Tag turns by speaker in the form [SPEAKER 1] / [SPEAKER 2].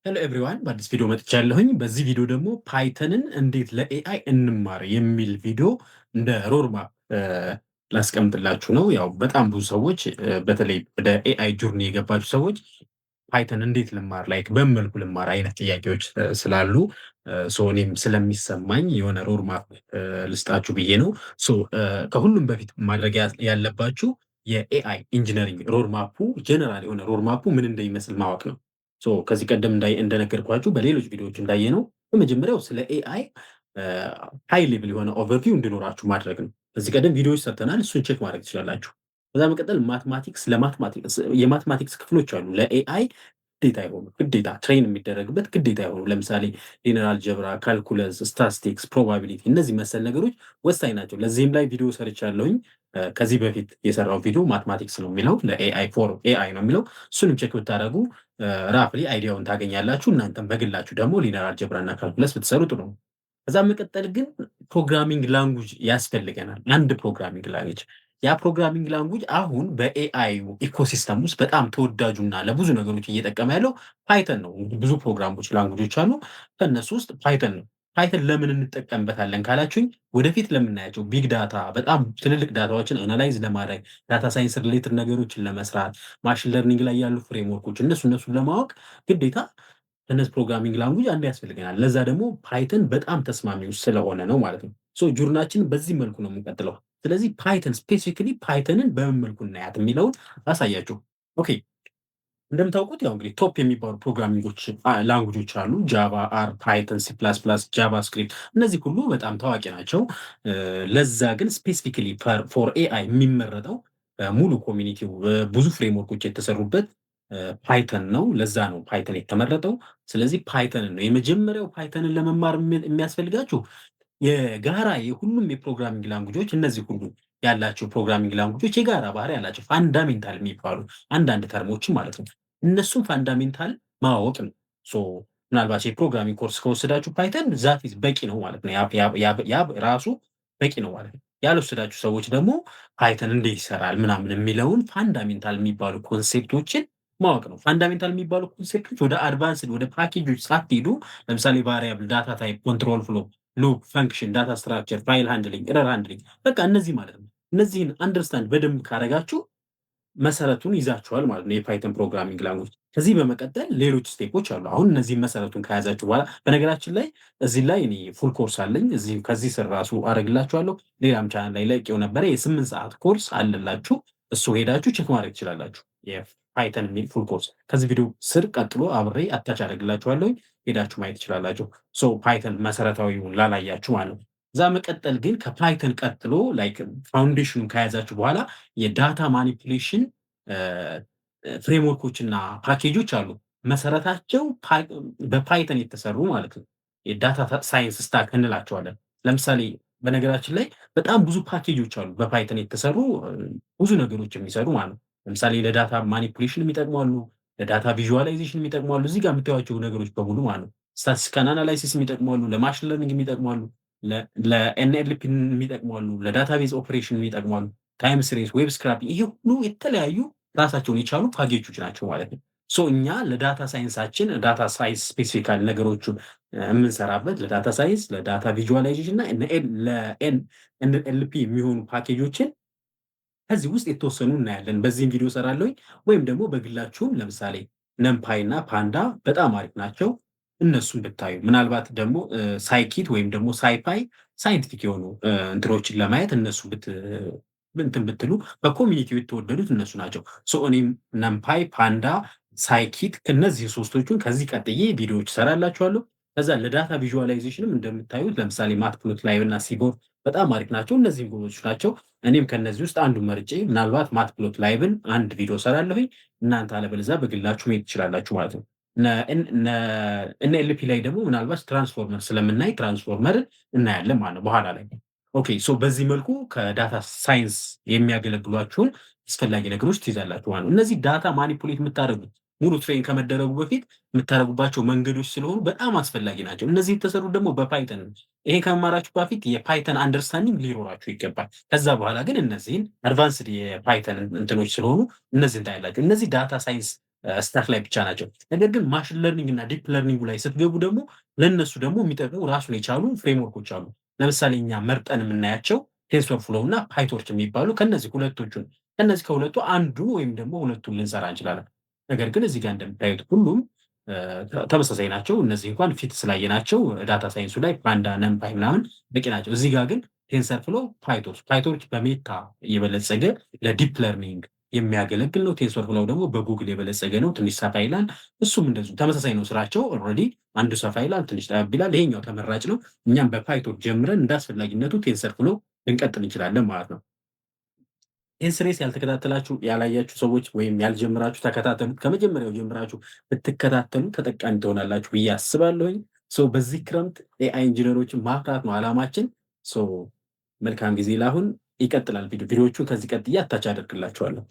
[SPEAKER 1] ሄሎ ኤቭሪዋን በአዲስ ቪዲዮ መጥቻለሁኝ። በዚህ ቪዲዮ ደግሞ ፓይተንን እንዴት ለኤአይ እንማር የሚል ቪዲዮ እንደ ሮድማፕ ላስቀምጥላችሁ ነው። ያው በጣም ብዙ ሰዎች በተለይ ወደ ኤአይ ጆርኒ የገባችሁ ሰዎች ፓይተን እንዴት ልማር ላይክ በምን መልኩ ልማር አይነት ጥያቄዎች ስላሉ እኔም ስለሚሰማኝ የሆነ ሮድማፕ ልስጣችሁ ብዬ ነው። ከሁሉም በፊት ማድረግ ያለባችሁ የኤአይ ኢንጂነሪንግ ሮድማፑ ጀነራል የሆነ ሮድማፑ ምን እንደሚመስል ማወቅ ነው። ከዚህ ቀደም እንደነገርኳችሁ በሌሎች ቪዲዮዎች እንዳየነው በመጀመሪያው ስለ ኤአይ ሃይ ሌቭል የሆነ ኦቨርቪው እንዲኖራችሁ ማድረግ ነው። ከዚህ ቀደም ቪዲዮዎች ሰርተናል። እሱን ቼክ ማድረግ ትችላላችሁ። ከዛ መቀጠል የማትማቲክስ ክፍሎች አሉ ለኤአይ ግዴታ የሆኑ ግዴታ ትሬን የሚደረግበት ግዴታ የሆኑ ለምሳሌ ሊነር አልጀብራ፣ ካልኩለስ፣ ስታቲስቲክስ፣ ፕሮባቢሊቲ እነዚህ መሰል ነገሮች ወሳኝ ናቸው። ለዚህም ላይ ቪዲዮ ሰርቻለሁኝ። ከዚህ በፊት የሰራው ቪዲዮ ማትማቲክስ ነው የሚለው ለኤአይ ፎር ኤአይ ነው የሚለው። እሱንም ቼክ ብታደረጉ ራፍሊ አይዲያውን ታገኛላችሁ። እናንተም በግላችሁ ደግሞ ሊነር አልጀብራ እና ካልኩለስ ብትሰሩ ጥሩ ነው። ከዛ መቀጠል ግን ፕሮግራሚንግ ላንጉጅ ያስፈልገናል። አንድ ፕሮግራሚንግ ላንጉጅ ያ ፕሮግራሚንግ ላንጉጅ አሁን በኤአይ ኢኮሲስተም ውስጥ በጣም ተወዳጁና ለብዙ ነገሮች እየጠቀመ ያለው ፓይተን ነው። ብዙ ፕሮግራሞች ላንጉጆች አሉ። ከእነሱ ውስጥ ፓይተን ነው። ፓይተን ለምን እንጠቀምበታለን ካላችሁኝ ወደፊት ለምናያቸው ቢግ ዳታ በጣም ትልልቅ ዳታዎችን አናላይዝ ለማድረግ ዳታ ሳይንስ ሪሌትድ ነገሮችን ለመስራት ማሽን ለርኒንግ ላይ ያሉ ፍሬምወርኮች እነሱን ለማወቅ ግዴታ እነዚህ ፕሮግራሚንግ ላንጉጅ አንድ ያስፈልገናል። ለዛ ደግሞ ፓይተን በጣም ተስማሚው ስለሆነ ነው ማለት ነው። ጆርናችን በዚህ መልኩ ነው የምንቀጥለው። ስለዚህ ፓይተን ስፔሲፊካሊ ፓይተንን በምን መልኩ እናያት የሚለውን አሳያችሁ። ኦኬ እንደምታውቁት ያው እንግዲህ ቶፕ የሚባሉ ፕሮግራሚንጎች ላንጉጆች አሉ። ጃቫ፣ አር፣ ፓይተን፣ ሲ ፕላስ ፕላስ፣ ጃቫስክሪፕት እነዚህ ሁሉ በጣም ታዋቂ ናቸው። ለዛ ግን ስፔሲፊካሊ ፎር ኤአይ የሚመረጠው ሙሉ ኮሚኒቲው ብዙ ፍሬምወርኮች የተሰሩበት ፓይተን ነው። ለዛ ነው ፓይተን የተመረጠው። ስለዚህ ፓይተንን ነው የመጀመሪያው። ፓይተንን ለመማር የሚያስፈልጋችሁ የጋራ የሁሉም የፕሮግራሚንግ ላንጉጆች እነዚህ ሁሉ ያላቸው ፕሮግራሚንግ ላንጉጆች የጋራ ባህሪ ያላቸው ፋንዳሜንታል የሚባሉ አንዳንድ ተርሞችን ማለት ነው። እነሱም ፋንዳሜንታል ማወቅ ነው። ምናልባት የፕሮግራሚንግ ኮርስ ከወሰዳችሁ ፓይተን ዛት በቂ ነው ማለት ነው። ያ ራሱ በቂ ነው ማለት ነው። ያልወሰዳችሁ ሰዎች ደግሞ ፓይተን እንዴት ይሰራል ምናምን የሚለውን ፋንዳሜንታል የሚባሉ ኮንሴፕቶችን ማወቅ ነው። ፋንዳሜንታል የሚባሉ ኮንሴፕቶች ወደ አድቫንስድ ወደ ፓኬጆች ሳትሄዱ ለምሳሌ ቫሪያብል፣ ዳታ ታይፕ፣ ኮንትሮል ፍሎ፣ ሉፕ፣ ፈንክሽን፣ ዳታ ስትራክቸር፣ ፋይል ሃንድሊንግ፣ ኤረር ሃንድሊንግ በቃ እነዚህ ማለት ነው። እነዚህን አንደርስታንድ በደንብ ካረጋችሁ መሰረቱን ይዛችኋል ማለት ነው የፓይተን ፕሮግራሚንግ ላንጉጅ። ከዚህ በመቀጠል ሌሎች ስቴፖች አሉ። አሁን እነዚህን መሰረቱን ከያዛችሁ በኋላ በነገራችን ላይ እዚህ ላይ እኔ ፉል ኮርስ አለኝ። ከዚህ ስር ራሱ አረግላችኋለሁ። ሌላም ቻናል ላይ ለቄው ነበረ። የ8 ሰዓት ኮርስ አለላችሁ። እሱ ሄዳችሁ ቼክ ማድረግ ትችላላችሁ። ፓይተን የሚል ፉል ኮርስ ከዚህ ቪዲዮ ስር ቀጥሎ አብሬ አታች አደርግላችኋለሁ። ሄዳችሁ ማየት ትችላላችሁ። ፓይተን መሰረታዊውን ላላያችሁ ማለት ነው። እዛ መቀጠል ግን ከፓይተን ቀጥሎ ላይክ ፋውንዴሽኑን ከያዛችሁ በኋላ የዳታ ማኒፑሌሽን ፍሬምወርኮች እና ፓኬጆች አሉ። መሰረታቸው በፓይተን የተሰሩ ማለት ነው። የዳታ ሳይንስ ስታክ እንላቸዋለን። ለምሳሌ በነገራችን ላይ በጣም ብዙ ፓኬጆች አሉ በፓይተን የተሰሩ ብዙ ነገሮች የሚሰሩ ማለት ነው። ለምሳሌ ለዳታ ማኒፑሌሽን የሚጠቅማሉ፣ ለዳታ ቪዥዋላይዜሽን የሚጠቅማሉ። እዚህ ጋር የምታዩቸው ነገሮች በሙሉ ማለት ነው። ስታቲስቲካል አናላይሲስ የሚጠቅማሉ፣ ለማሽን ለርኒንግ የሚጠቅማሉ፣ ለኤንኤልፒ የሚጠቅማሉ፣ ለዳታቤዝ ኦፕሬሽን የሚጠቅማሉ፣ ታይም ሲሪስ፣ ዌብ ስክራፒንግ ይሄ ሁሉ የተለያዩ ራሳቸውን የቻሉ ፓኬጆች ናቸው ማለት ነው። እኛ ለዳታ ሳይንሳችን ዳታ ሳይንስ ስፔሲፊካል ነገሮችን የምንሰራበት ለዳታ ሳይንስ፣ ለዳታ ቪዥዋላይዜሽን እና ለኤንኤልፒ የሚሆኑ ፓኬጆችን ከዚህ ውስጥ የተወሰኑ እናያለን። በዚህም ቪዲዮ ሰራለሁኝ። ወይም ደግሞ በግላችሁም ለምሳሌ ነምፓይ እና ፓንዳ በጣም አሪፍ ናቸው። እነሱን ብታዩ ምናልባት ደግሞ ሳይኪት ወይም ደግሞ ሳይፓይ ሳይንቲፊክ የሆኑ እንትኖችን ለማየት እነሱ እንትን ብትሉ በኮሚኒቲው የተወደዱት እነሱ ናቸው። እኔም ነምፓይ፣ ፓንዳ፣ ሳይኪት እነዚህ ሶስቶቹን ከዚህ ቀጥዬ ቪዲዮዎች ሰራላችኋለሁ። ከዛ ለዳታ ቪዥዋላይዜሽንም እንደምታዩት ለምሳሌ ማትፕሎትላይቭ እና ሲቦርድ በጣም አሪፍ ናቸው። እነዚህም ጎበዞች ናቸው። እኔም ከነዚህ ውስጥ አንዱ መርጬ ምናልባት ማትፕሎትላይቭን አንድ ቪዲዮ ሰራለሁኝ። እናንተ አለበለዚያ በግላችሁ መሄድ ትችላላችሁ ማለት ነው። ኤንኤልፒ ላይ ደግሞ ምናልባት ትራንስፎርመር ስለምናይ ትራንስፎርመርን እናያለን ማለት ነው በኋላ ላይ። ኦኬ በዚህ መልኩ ከዳታ ሳይንስ የሚያገለግሏችሁን አስፈላጊ ነገሮች ትይዛላችሁ ማለት ነው። እነዚህ ዳታ ማኒፑሌት የምታደርጉት ሙሉ ትሬን ከመደረጉ በፊት የምታደርጉባቸው መንገዶች ስለሆኑ በጣም አስፈላጊ ናቸው። እነዚህ የተሰሩት ደግሞ በፓይተን ነው። ይሄ ከመማራችሁ በፊት የፓይተን አንደርስታንዲንግ ሊኖራችሁ ይገባል። ከዛ በኋላ ግን እነዚህን አድቫንስድ የፓይተን እንትኖች ስለሆኑ እነዚህ እንዳያላችሁ። እነዚህ ዳታ ሳይንስ ስታክ ላይ ብቻ ናቸው። ነገር ግን ማሽን ለርኒንግ እና ዲፕ ለርኒንጉ ላይ ስትገቡ ደግሞ ለእነሱ ደግሞ የሚጠቅሙ ራሱን የቻሉ ፍሬምወርኮች አሉ። ለምሳሌ እኛ መርጠን የምናያቸው ቴንሶር ፍሎው እና ፓይቶርች የሚባሉ ከነዚህ ከሁለቱ አንዱ ወይም ደግሞ ሁለቱን ልንሰራ እንችላለን። ነገር ግን እዚህ ጋር እንደምታዩት ሁሉም ተመሳሳይ ናቸው። እነዚህ እንኳን ፊት ስላየናቸው ዳታ ሳይንሱ ላይ ፓንዳ፣ ነምፓይ ምናምን በቂ ናቸው። እዚህ ጋር ግን ቴንሰር ፍሎ፣ ፓይቶርች በሜታ የበለጸገ ለዲፕ ለርኒንግ የሚያገለግል ነው። ቴንሰር ፍሎው ደግሞ በጉግል የበለጸገ ነው። ትንሽ ሰፋ ይላል። እሱም እንደዚሁ ተመሳሳይ ነው ስራቸው። ኦልሬዲ አንዱ ሰፋ ይላል፣ ትንሽ ጠብ ይላል። ይሄኛው ተመራጭ ነው። እኛም በፓይቶርች ጀምረን እንደ አስፈላጊነቱ ቴንሰር ፍሎ ልንቀጥል እንችላለን ማለት ነው። ኤንስሬስ ያልተከታተላችሁ ያላያችሁ ሰዎች ወይም ያልጀምራችሁ ተከታተሉት። ከመጀመሪያው ጀምራችሁ ብትከታተሉ ተጠቃሚ ትሆናላችሁ ብዬ አስባለሁኝ። በዚህ ክረምት ኤአይ ኢንጂነሮችን ማፍራት ነው አላማችን። መልካም ጊዜ። ላሁን ይቀጥላል። ቪዲዮቹን ከዚህ ቀጥዬ አታች አደርግላችኋለሁ።